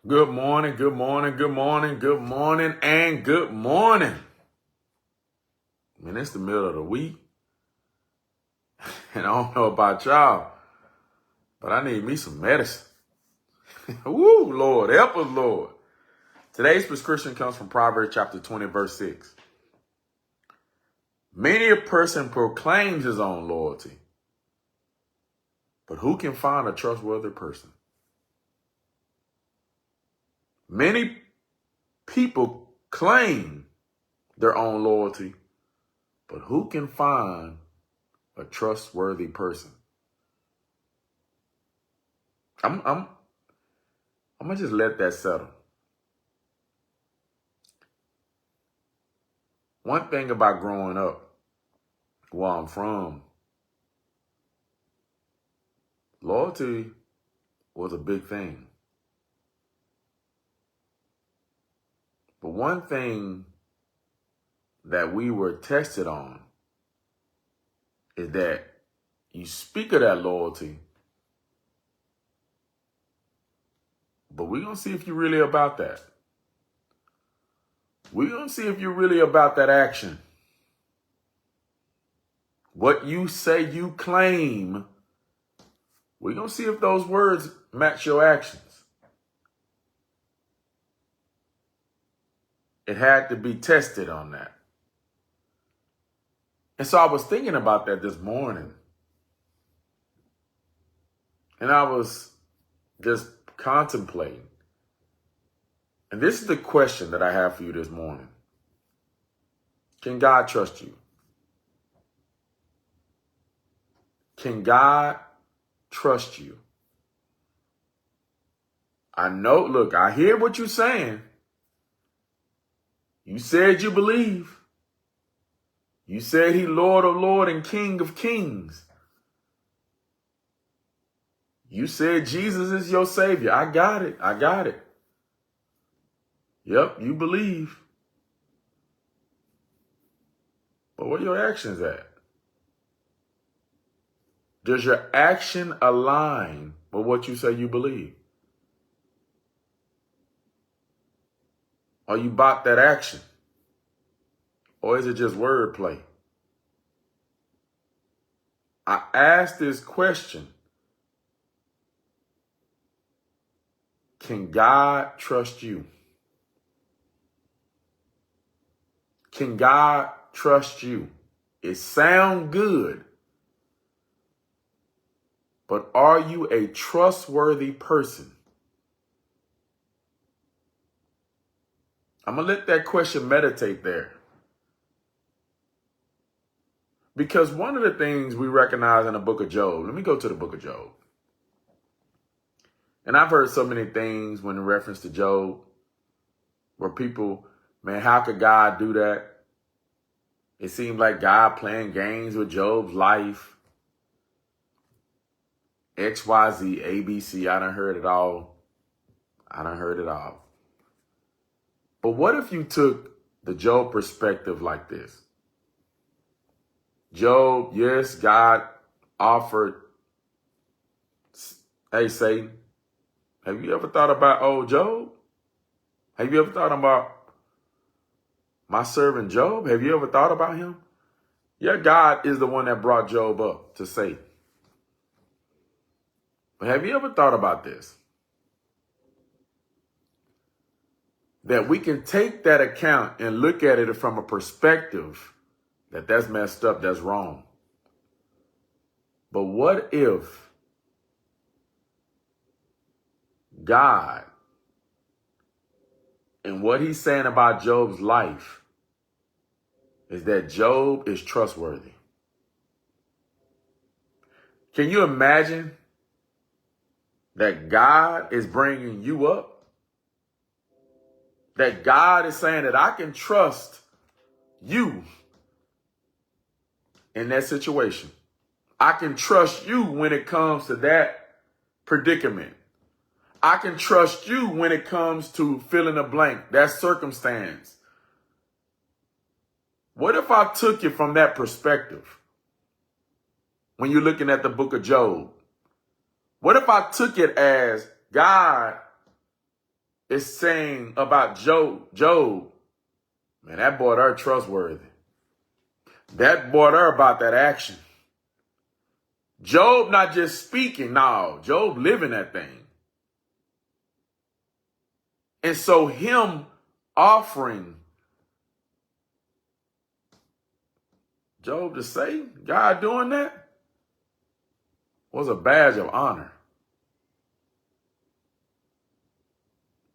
Good morning, good morning, good morning, good morning, and good morning. Man, it's the middle of the week, and I don't know about y'all, but I need me some medicine. Woo, Lord, help us, Lord. Today's prescription comes from Proverbs chapter 20, verse 6. Many a person proclaims his own loyalty, but who can find a trustworthy person? Many people claim their own loyalty, but who can find a trustworthy person? I'm gonna just let that settle. One thing about growing up where I'm from, loyalty was a big thing. But one thing that we were tested on is that you speak of that loyalty, but we're going to see if you're really about that. We're going to see if you're really about that action. What you say you claim, we're going to see if those words match your actions. It had to be tested on that. And so I was thinking about that this morning. And I was just contemplating. And this is the question that I have for you this morning. Can God trust you? Can God trust you? I know, look, I hear what you're saying. You said you believe. You said he Lord of Lords and King of Kings. You said Jesus is your Savior. I got it. I got it. Yep, you believe. But where are your actions at? Does your action align with what you say you believe? Are you about that action? Or is it just wordplay? I asked this question. Can God trust you? Can God trust you? It sounds good. But are you a trustworthy person? I'm going to let that question meditate there. Because one of the things we recognize in the book of Job, let me go to the book of Job. And I've heard so many things when in reference to Job, where people, man, how could God do that? It seemed like God playing games with Job's life. X, Y, Z, A, B, C. I done heard it all. But what if you took the Job perspective like this? Job, yes, God offered. Hey, Satan, have you ever thought about old Job? Have you ever thought about my servant Job? Have you ever thought about him? Yeah, God is the one that brought Job up to Satan. But have you ever thought about this? That we can take that account and look at it from a perspective that that's messed up, that's wrong. But what if God and what he's saying about Job's life is that Job is trustworthy? Can you imagine that God is bringing you up? That God is saying that I can trust you in that situation. I can trust you when it comes to that predicament. I can trust you when it comes to fill in a blank, that circumstance. What if I took it from that perspective? When you're looking at the book of Job, what if I took it as God is saying about Job, man, that boy there trustworthy. That boy there about that action. Job not just speaking, no, Job living that thing. And so him offering Job to say, God doing that, was a badge of honor.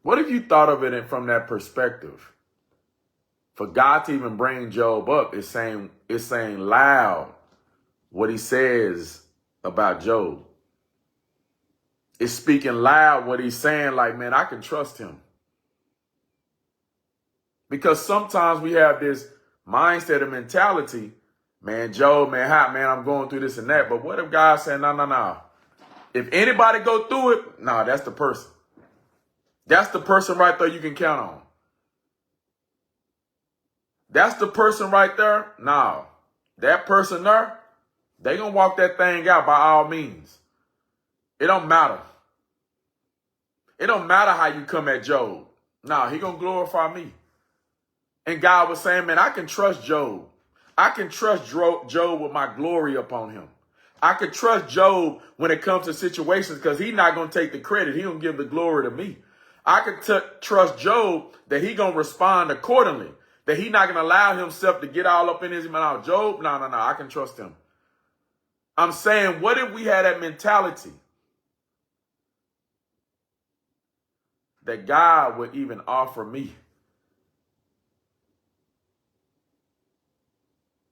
What if you thought of it from that perspective? For God to even bring Job up is saying loud what he says about Job. It's speaking loud what he's saying, like, man, I can trust him. Because sometimes we have this mindset and mentality, man, Job, man, I'm going through this and that. But what if God said, no. If anybody go through it, no, that's the person. That's the person right there you can count on. That's the person right there. No, that person there, they going to walk that thing out by all means. It don't matter. It don't matter how you come at Job. No, he going to glorify me. And God was saying, man, I can trust Job. I can trust Job with my glory upon him. I can trust Job when it comes to situations because he's not going to take the credit. He going to give the glory to me. I can trust Job that he going to respond accordingly, that he not going to allow himself to get all up in his mouth. Job, no, I can trust him. I'm saying, what if we had that mentality that God would even offer me?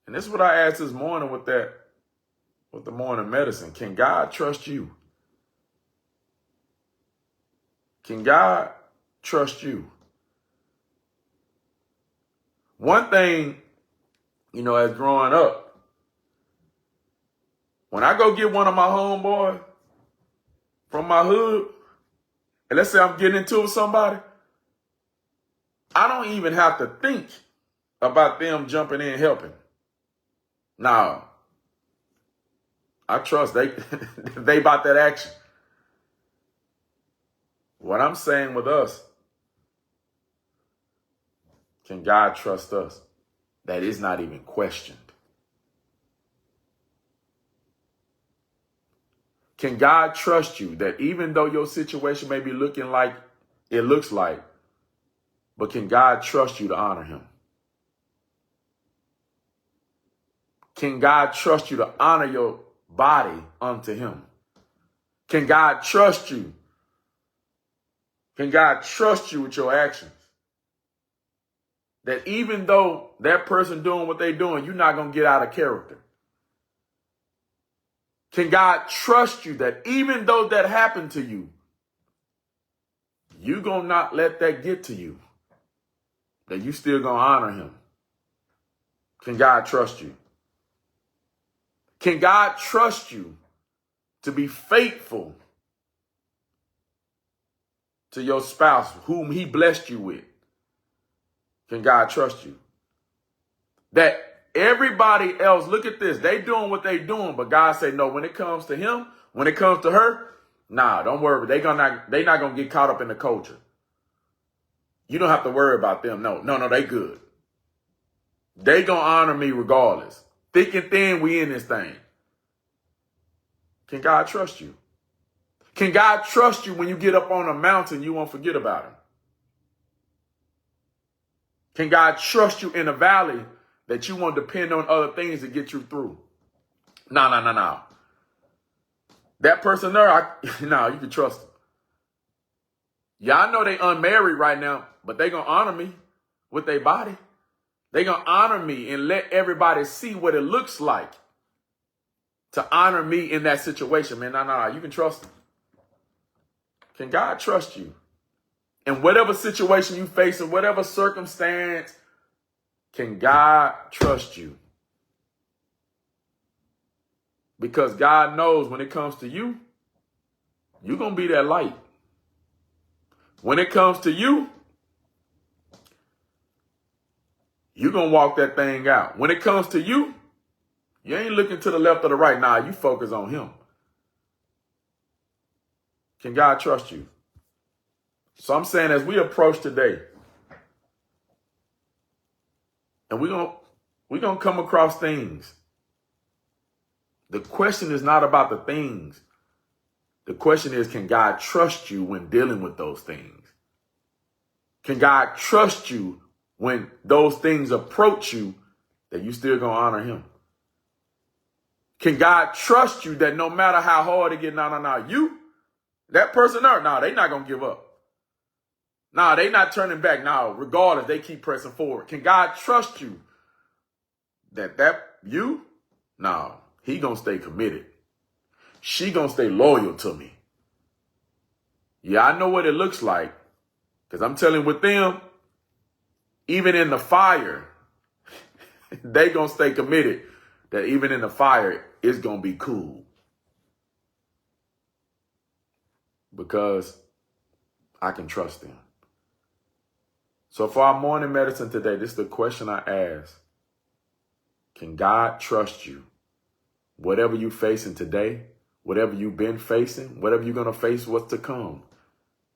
And this is what I asked this morning with the morning medicine. Can God trust you? Can God trust you? One thing, as growing up, when I go get one of my homeboys from my hood, and let's say I'm getting into it with somebody, I don't even have to think about them jumping in helping. No, I trust they about that action. What I'm saying with us, can God trust us? That is not even questioned. Can God trust you that even though your situation may be looking like it looks like, but can God trust you to honor him? Can God trust you to honor your body unto him? Can God trust you? Can God trust you with your actions? That even though that person doing what they're doing, you're not going to get out of character. Can God trust you that even though that happened to you, you're going to not let that get to you? That you still going to honor him? Can God trust you? Can God trust you to be faithful to your spouse whom he blessed you with? Can God trust you? That everybody else, look at this, they doing what they doing, but God say, no, when it comes to him, when it comes to her, nah, don't worry. They not going to get caught up in the culture. You don't have to worry about them. No, they good. They going to honor me regardless. Thick and thin, we in this thing. Can God trust you? Can God trust you when you get up on a mountain, you won't forget about him? Can God trust you in a valley that you won't depend on other things to get you through? No. That person there, you can trust them. Yeah, I know they unmarried right now, but they going to honor me with their body. They going to honor me and let everybody see what it looks like to honor me in that situation. Man, no, you can trust them. Can God trust you? In whatever situation you face, in whatever circumstance, can God trust you? Because God knows when it comes to you, you're going to be that light. When it comes to you, you're going to walk that thing out. When it comes to you, you ain't looking to the left or the right. Nah, you focus on him. Can God trust you? So I'm saying as we approach today, and we're gonna come across things. The question is not about the things. The question is, can God trust you when dealing with those things? Can God trust you when those things approach you, that you still gonna honor him? Can God trust you that no matter how hard it get, you, that person there, they not gonna give up. They not turning back. Regardless, they keep pressing forward. Can God trust you that you? He gonna stay committed. She gonna stay loyal to me. Yeah, I know what it looks like. Because I'm telling you, with them, even in the fire, they gonna stay committed that even in the fire, it's gonna be cool. Because I can trust them. So for our morning medicine today, this is the question I ask. Can God trust you? Whatever you're facing today, whatever you've been facing, whatever you're going to face, what's to come,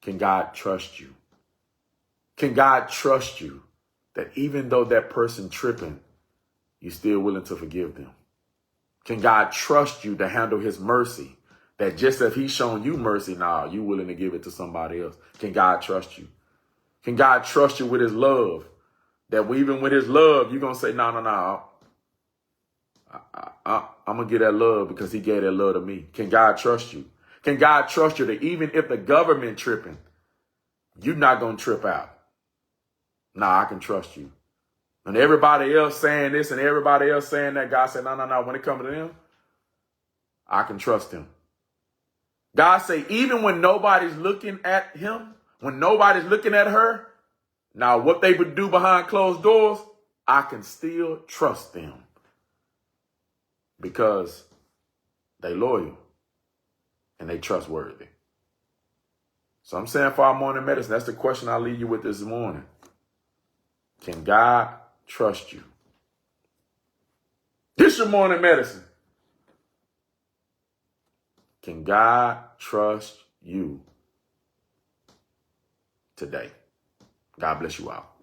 can God trust you? Can God trust you that even though that person tripping, you're still willing to forgive them? Can God trust you to handle his mercy? That just as he's shown you mercy, you're willing to give it to somebody else. Can God trust you? Can God trust you with his love? That even with his love, you're going to say, no. I'm going to give that love because he gave that love to me. Can God trust you? Can God trust you that even if the government tripping, you're not going to trip out? I can trust you. And everybody else saying this and everybody else saying that, God said, no. When it comes to them, I can trust him. God say, even when nobody's looking at him, when nobody's looking at her, what they would do behind closed doors, I can still trust them. Because they loyal and they trustworthy. So I'm saying for our morning medicine, that's the question I'll leave you with this morning. Can God trust you? This your morning medicine. Can God trust you today? God bless you all.